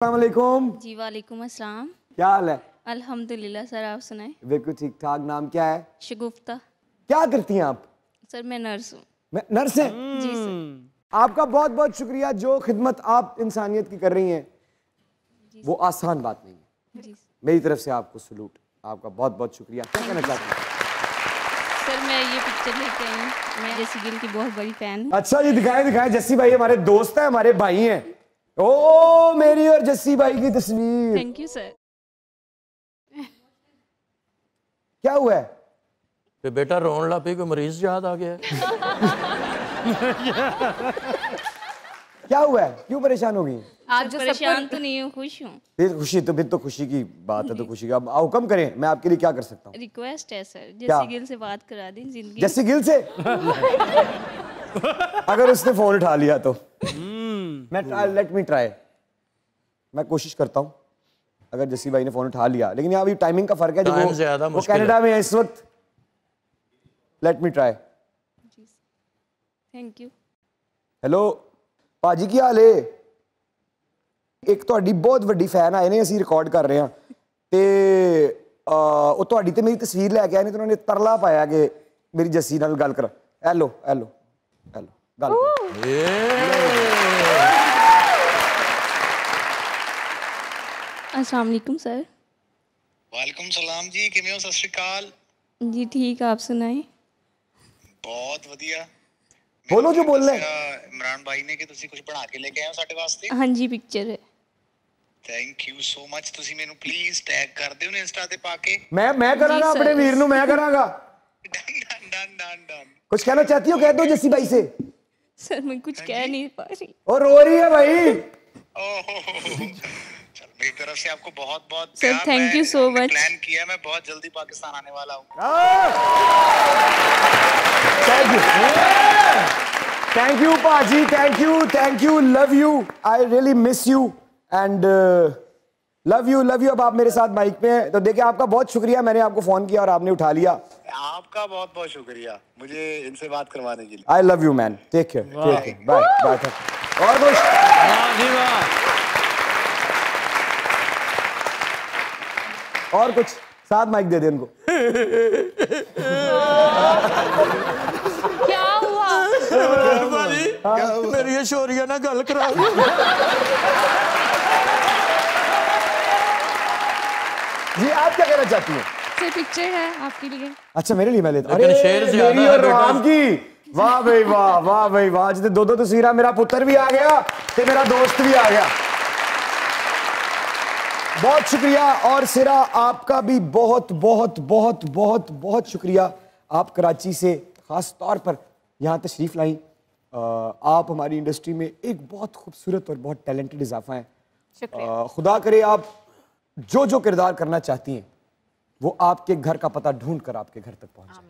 अस्सलाम वालेकुम। जी वालेकुम अस्सलाम। क्या हाल है? अल्हम्दुलिल्लाह सर, आप सुनाएं। बिल्कुल ठीक ठाक। नाम क्या है? शगुफ्ता। क्या करती हैं आप? सर मैं नर्स हूँ। मैं नर्स हैं? जी सर। आपका बहुत बहुत शुक्रिया। जो खिदमत आप इंसानियत की कर रही हैं वो आसान बात नहीं है। जी मेरी तरफ से आपको सलूट। आपका बहुत बहुत शुक्रिया। क्या कहना चाहती हैं? सर, मैं ये पिक्चर लेके आई हूँ। मैं जेसी गिल की बहुत बड़ी फैन हूँ। अच्छा जी, दिखाएं दिखाएं। जस्सी भाई हमारे दोस्त हैं, हमारे भाई हैं। ओ मेरी और जस्सी भाई की तस्वीर। Thank you sir. क्या हुआ है? ਤੇ बेटा रोन ला पी, कोई मरीज याद आ गया? क्या हुआ है? क्यों परेशान हो गई? आप जो परेशान तो नहीं हूँ, खुश हूँ। फिर तो खुशी की बात है। तो खुशी का अब हुक्म करें, मैं आपके लिए क्या कर सकता हूँ? रिक्वेस्ट है सर, क्या? जेसी गिल से बात करा दें जिंदगी। जस्सी गिल से? अगर उसने फोन उठा लिया तो लेट मी ट्राई। मैं कोशिश करता हूँ। अगर जस्सी भाई ने फोन उठा लिया, लेकिन यहाँ अभी टाइमिंग का फर्क है। जब वो कनाडा में है इस वक्त। Let me try. Thank you. Hello भाजी, की हाल है? एक ਤੁਹਾਡੀ बहुत ਵੱਡੀ फैन आए ने, ਅਸੀਂ रिकॉर्ड कर रहे हैं ਤੇ ਉਹ ਤੁਹਾਡੀ ਤੇ ਮੇਰੀ ਤਸਵੀਰ ਲੈ ਕੇ ਆਏ ਨੇ ਤੇ ਉਹਨਾਂ ਨੇ ਤਰਲਾ ਪਾਇਆ ਕਿ ਮੇਰੀ ਜੱਸੀ ਨਾਲ ਗੱਲ ਕਰ। ਹੈਲੋ ਹੈਲੋ ਹੈਲੋ ਗੱਲ अस्सलाम वालेकुम सर। वालेकुम सलाम जी, किवें हो? सत श्री अकाल जी ठीक, आप सुनाएं। बहुत वधिया। बोलो जो बोलना है। इमरान भाई ने कि तुसी कुछ बना के लेके आए हो साडे वास्ते। हाँ जी, पिक्चर है। Thank you so much. तुसी मेनू प्लीज टैग कर दियो ने इंस्टा ते पाके। मैं करांगा अपने वीर नू, मैं करांगा। Done done done done. कुछ कहना चाहती हो? कह दो जस्सी भाई से। सर मैं कुछ कह नहीं पा रही। और रो रही है भाई। चल, मेरी तरफ से आपको बहुत बहुत sir thank you so much. Plan किया, मैं बहुत जल्दी पाकिस्तान आने वाला हूँ। थैंक यू पाजी, thank you, love you, I really miss you and love you. अब आप मेरे साथ माइक पे हैं तो देखिए, आपका बहुत शुक्रिया। मैंने आपको फोन किया और आपने उठा लिया। आपका बहुत बहुत शुक्रिया मुझे इनसे बात करवाने के लिए। I love you man, take care, bye bye. और कुछ? और कुछ? साथ माइक दे दे उनको। क्या हुआ? मेरी ये शोरिया ना गल करा। जी आप क्या कहना चाहती हैं? सर पिक्चर है आपके लिए। अच्छा मेरे लिए मैं लेता। लेकिन शेर ज्यादा मेरी है और बेटा। राम की। वाह भाई वाह, वाह भाई वाह। आज दो तस्वीरां, मेरा पुत्र भी आ गया ते मेरा दोस्त भी आ गया। बहुत शुक्रिया। और सिरा आपका भी बहुत बहुत बहुत बहुत बहुत शुक्रिया। आप कराची से खास तौर पर यहाँ तशरीफ लाई। आप हमारी इंडस्ट्री में एक बहुत खूबसूरत और बहुत टैलेंटेड इजाफा हैं। खुदा करे आप जो किरदार करना चाहती हैं वो आपके घर का पता ढूंढ कर आपके घर तक पहुंचे।